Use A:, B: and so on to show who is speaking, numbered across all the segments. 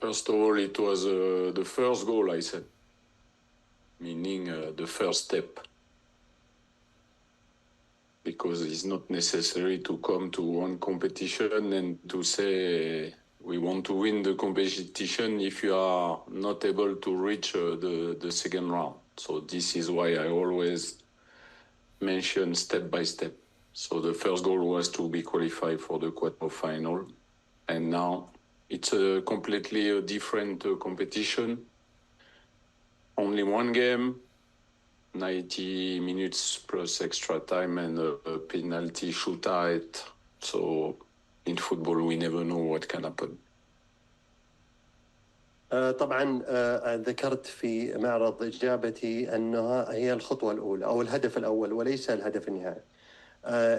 A: First of all, it was the first goal, I said, meaning the first step. Because it's not necessary to come to one competition and to say we want to win the competition if you are not able to reach the second round. So this is why I always mention step by step. So the first goal was to be qualified for the quarterfinal, and now it's a completely different competition. Only one game, 90 minutes plus extra time and a penalty shootout. So in football we never know what can happen.
B: طبعا ذكرت في معرض إجابتي أنها هي الخطوة الأولى أو الهدف الأول وليس الهدف النهائي.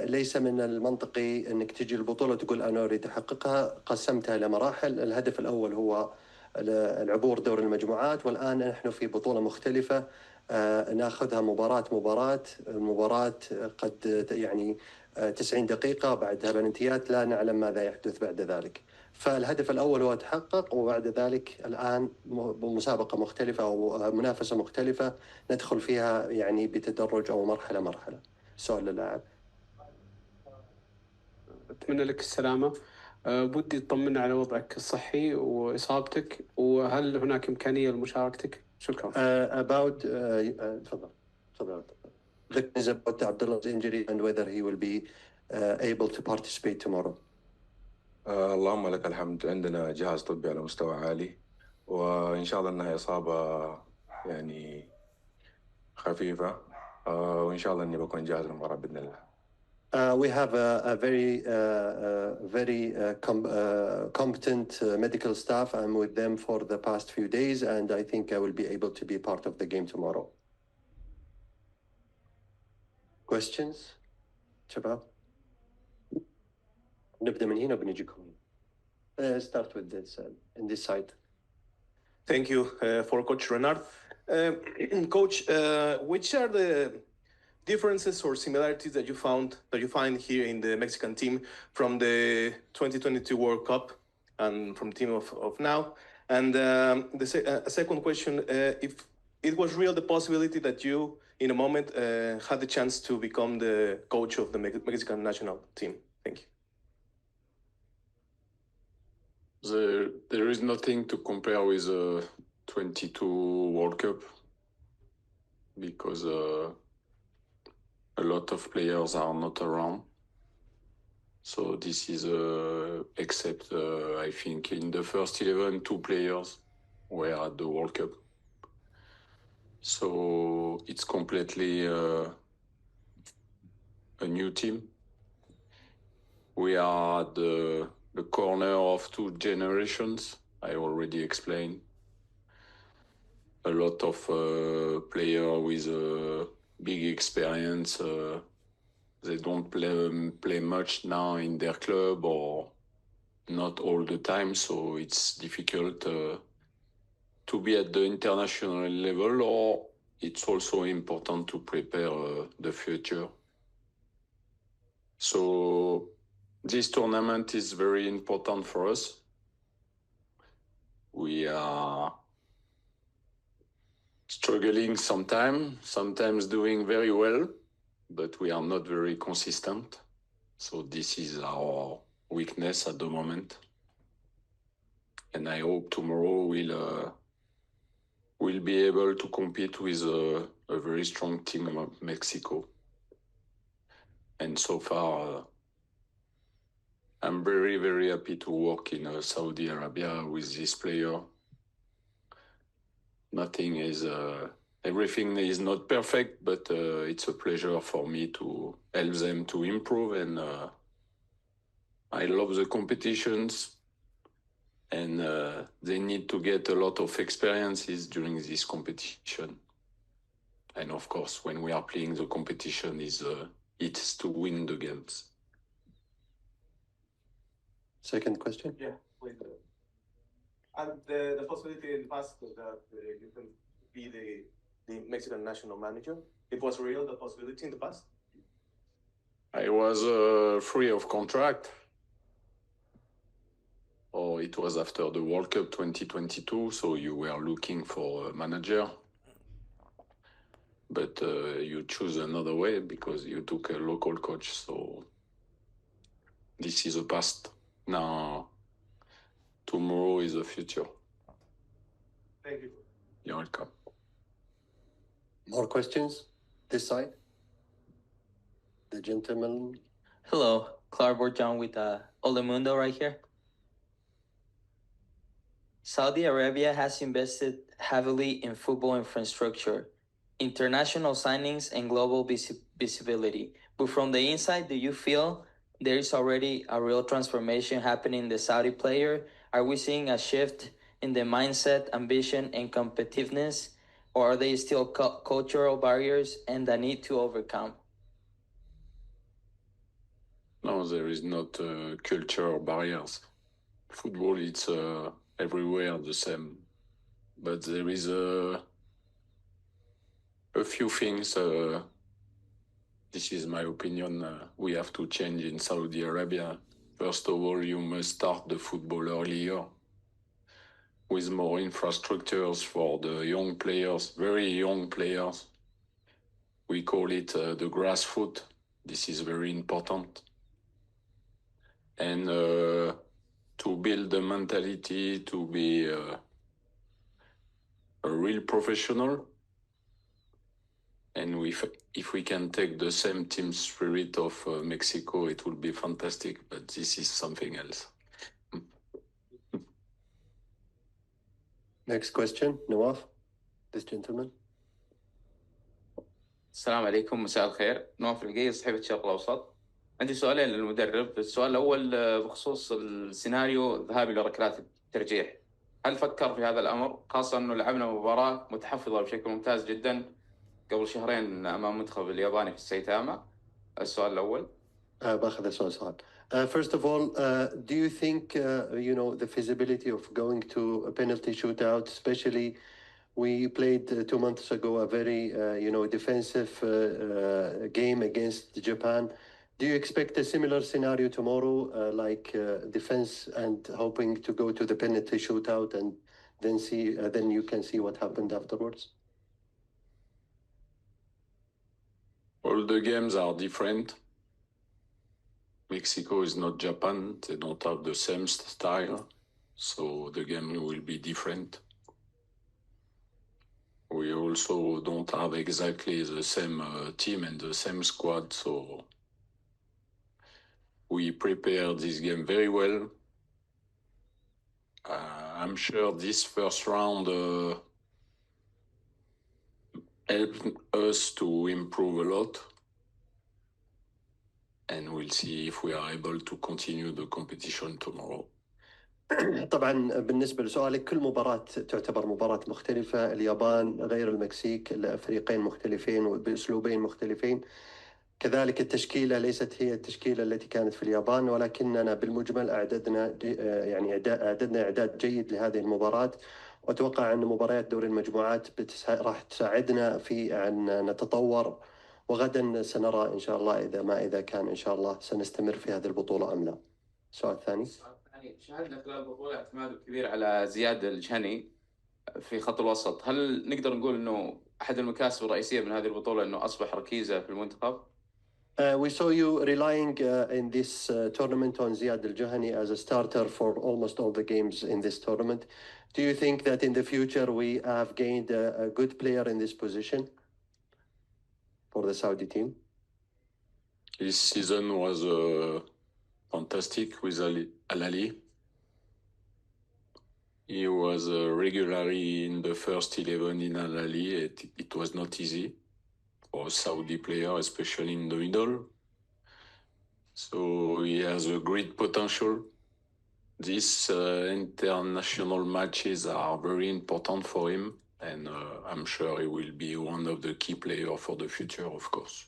B: ليس من المنطقي أنك تجي البطولة تقول أنا أريد أحققها. قسمتها إلى مراحل. الهدف الأول هو العبور دور المجموعات، والآن نحن في بطولة مختلفة ناخذها مباراة. المباراة قد يعني 90 دقيقة، بعدها بلنتيات، لا نعلم ماذا يحدث بعد ذلك. فالهدف الأول هو تحقق، وبعد ذلك الآن مسابقة مختلفة أو منافسة مختلفة ندخل فيها يعني بتدرج أو مرحلة. سؤال للاعب.
C: أتمنى لك السلامة. بدي تطمنا على وضعك الصحي وإصابتك، وهل هناك إمكانية لمشاركتك؟ شكرا.
B: تفضل. The question is about Abdullah's injury and whether he will be able to participate tomorrow.
D: اللهم لك الحمد، عندنا جهاز طبي على مستوى عالي، وإن شاء الله أنها إصابة يعني خفيفة، وإن شاء الله أني بكون جاهز للمباراة بإذن الله.
B: We have a very competent medical staff. I'm with them for the past few days, and I think I will be able to be part of the game tomorrow. Questions? شباب؟ نبدأ من هنا وبنجيكم. Start with this in this side.
E: Thank you for Coach Renard. Coach, which are the differences or similarities that you find here in the Mexican team from the 2022 World Cup and from the team of now? And the second question, if it was real the possibility that you, in a moment, had the chance to become the coach of the Mexican national team. Thank you.
A: There is nothing to compare with the 22 World Cup because a lot of players are not around. So this is except I think in the first 11, 2 players were at the World Cup. So it's completely a new team. We are at the corner of 2 generations. I already explained. A lot of players with big experience. They don't play much now in their club or not all the time, so it's difficult to be at the international level, or it's also important to prepare the future. So this tournament is very important for us. We are struggling sometimes doing very well, but we are not very consistent. So this is our weakness at the moment. And I hope tomorrow we'll be able to compete with a very strong team of Mexico. And so far, I'm very, very happy to work in Saudi Arabia with this player. Everything is not perfect, but it's a pleasure for me to help them to improve. And I love the competitions, and they need to get a lot of experiences during this competition. And of course, when we are playing the competition, it's to win the games.
B: Second question?
E: Yeah, please. And the possibility in the past that you can be the Mexican national manager, it was real, the possibility in the past?
A: I was free of contract. or it was after the World Cup 2022, so you were looking for a manager, but you choose another way because you took a local coach. So this is the past. Now, tomorrow is the future.
E: Thank you.
A: You're welcome.
B: More questions? This side? The gentleman.
F: Hello, Clark Borjan with Olemundo right here. Saudi Arabia has invested heavily in football infrastructure, international signings, and global visibility. But from the inside, do you feel there is already a real transformation happening in the Saudi player? Are we seeing a shift in the mindset, ambition, and competitiveness? Or are they still cultural barriers and the need to overcome?
A: No, there is not cultural barriers. Football, it's everywhere the same. But there is a few things, this is my opinion, we have to change in Saudi Arabia. First of all, you must start the football earlier with more infrastructures for the young players, very young players. We call it the grassroots. This is very important. And to build the mentality to be a real professional. And if we can take the same team spirit of Mexico, it will be fantastic, but this is something else.
B: Next question, Nawaf, this gentleman.
G: السلام عليكم، مساء الخير. نواف القيس، صحيفة الشرق الأوسط. عندي سؤالين للمدرب. السؤال الأول بخصوص السيناريو ذهابي لركلات الترجيح. هل فكر في هذا الأمر، خاصة أنه لعبنا مباراة متحفظة بشكل ممتاز جدا قبل شهرين أمام منتخب الياباني في السايتاما؟ السؤال الأول.
B: باخذ سؤال. First of all, do you think, the feasibility of going to a penalty shootout, especially we played 2 months ago a very, defensive game against Japan. Do you expect a similar scenario tomorrow, like defense and hoping to go to the penalty shootout and then you can see what happened afterwards?
A: All the games are different. Mexico is not Japan. They don't have the same style. So the game will be different. We also don't have exactly the same team and the same squad. So we prepared this game very well. I'm sure this first round helped us to improve a lot. And we'll see if we are able to continue the competition tomorrow.
B: طبعا بالنسبة لسؤالك، كل مباراة تعتبر مباراة مختلفة. اليابان غير المكسيك، الفريقين مختلفين وبأسلوبين مختلفين. كذلك التشكيلة ليست هي التشكيلة التي كانت في اليابان، ولكننا بالمجمل أعددنا إعداد جيد لهذه المباراة. وأتوقع أن مباريات دوري المجموعات راح تساعدنا في أن نتطور، وغدا سنرى إن شاء الله إذا كان إن شاء الله سنستمر في هذه البطولة أم لا. السؤال الثاني.
G: شاهدنا خلال البطولة اعتماد كبير على زياد الجهني في خط الوسط. هل نقدر نقول إنه أحد المكاسب الرئيسية من هذه البطولة إنه أصبح ركيزة في المنتخب؟
B: We saw you relying in this tournament on Ziad Al-Juhani as a starter for almost all the games in this tournament. Do you think that in the future we have gained a good player in this position for the Saudi team?
A: This season was fantastic with Al-Ali. He was regularly in the first 11 in Al-Ali. It was not easy for a Saudi player, especially in the middle. So he has a great potential. These international matches are very important for him, and I'm sure he will be one of the key players for the future, of course.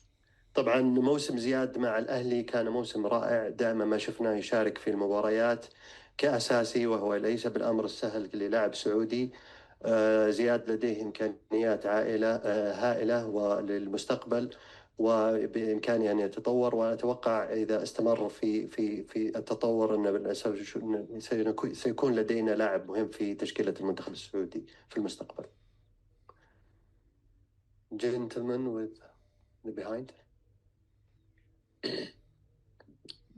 B: طبعا موسم زياد مع الأهلي كان موسم رائع. دائما ما شفناه يشارك في المباريات كأساسي، وهو ليس بالأمر السهل للاعب سعودي. زياد لديه إمكانيات هائلة وللمستقبل، وبإمكانه أن يتطور، وأتوقع إذا استمر في التطور أن سيكون لدينا لاعب مهم في تشكيلة المنتخب السعودي في المستقبل. Gentleman with the behind.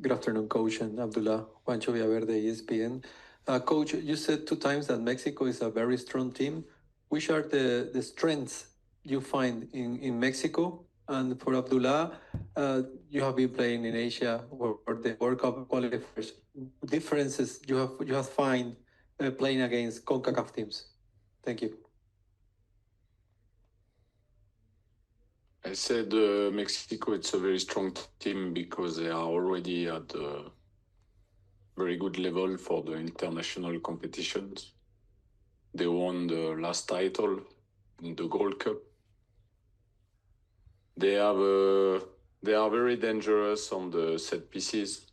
H: Good afternoon, Coach, and Abdullah. Juancho Villaverde, ESPN. Coach, you said 2 times that Mexico is a very strong team. Which are the strengths you find in Mexico? And for Abdullah, you have been playing in Asia or the World Cup qualifiers. Differences you have find playing against CONCACAF teams. Thank you.
A: I said Mexico, it's a very strong team because they are already at a very good level for the international competitions. They won the last title in the Gold Cup. They are very dangerous on the set pieces.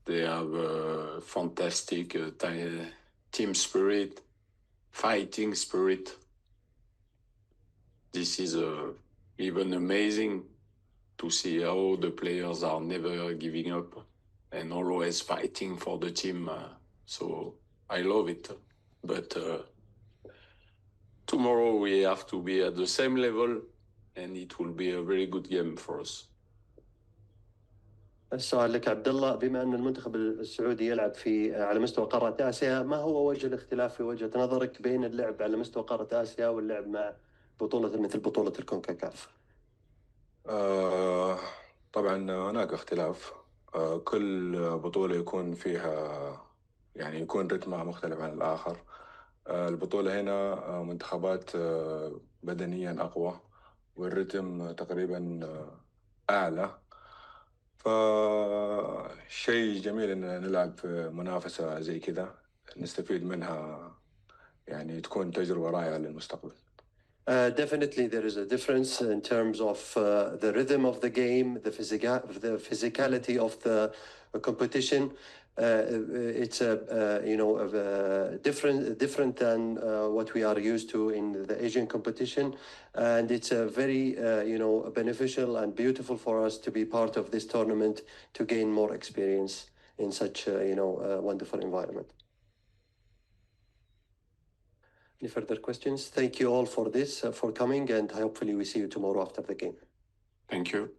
A: They have a fantastic team spirit, fighting spirit. This is even amazing to see how the players are never giving up and always fighting for the team. So I love it. But tomorrow we have to be at the same level and it will be a very good game for us.
B: السؤال لك عبد الله، بما أن المنتخب السعودي يلعب على مستوى قارة آسيا، ما هو وجه الاختلاف في وجهة نظرك بين اللعب على مستوى قارة آسيا واللعب مع بطولة مثل بطولة الكونكاكاف؟
D: طبعا هناك اختلاف. كل بطولة يكون فيها يعني يكون رتمها مختلف عن الآخر. البطولة هنا منتخبات بدنيا أقوى والرتم تقريبا أعلى، فشيء جميل إن نلعب في منافسة زي كذا نستفيد منها، يعني تكون تجربة رائعة للمستقبل.
B: Definitely there is a difference in terms of the rhythm of the game, the physicality of the competition. It's different than what we are used to in the Asian competition, and it's a very beneficial and beautiful for us to be part of this tournament to gain more experience in such a wonderful environment. Any further questions? Thank you all for this, for coming, and hopefully we see you tomorrow after the game.
A: Thank you.